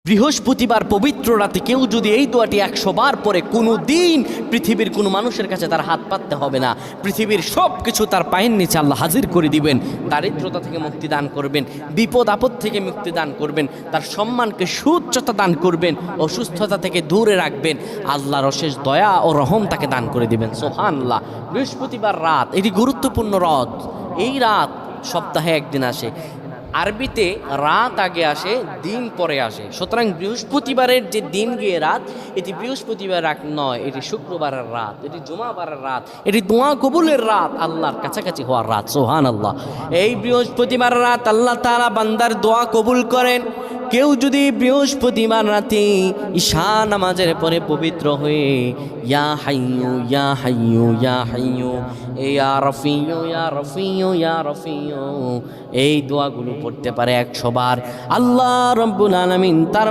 বৃহস্পতিবার পবিত্র রাতে কেউ যদি এই দোয়াটি 100 বার পরে কোনো দিন পৃথিবীর কোনো মানুষের কাছে তার হাত পাততে হবে না। পৃথিবীর সব কিছু তার পায়ের নিচে আল্লাহ হাজির করে দিবেন। দারিদ্রতা থেকে মুক্তি দান করবেন, বিপদ আপদ থেকে মুক্তি দান করবেন, তার সম্মানকে সুউচ্চতা দান করবেন, অসুস্থতা থেকে দূরে রাখবেন। আল্লাহর অশেষ দয়া ও রহম তাকে দান করে দিবেন। সুবহানাল্লাহ। বৃহস্পতিবার রাত এটি গুরুত্বপূর্ণ রাত। এই রাত সপ্তাহে একদিন আসে। আরবিতে রাত আগে আসে, দিন পরে আসে। সুতরাং বৃহস্পতিবারের যে দিন গিয়ে রাত, এটি বৃহস্পতিবার রাত নয়, এটি শুক্রবারের রাত, এটি জুমাবারের রাত, এটি দোয়া কবুলের রাত, আল্লাহর কাছাকাছি হওয়ার রাত। সুবহানাল্লাহ। এই বৃহস্পতিবার রাত আল্লাহ তাআলা বান্দার দোয়া কবুল করেন। কেউ যদি বৃহস্পতিবার রাতে ঈশা নামাজের পরে পবিত্র হয়ে ইয়া হাইয়ু ইয়া হাইয়ু ইয়া হাইয়ু ইয়া রফিয়ু ইয়া রফিয়ু ইয়া রফিয়ু এই দোয়াগুলো পড়তে পারে 100 বার, আল্লাহ রাব্বুল আলামিন তার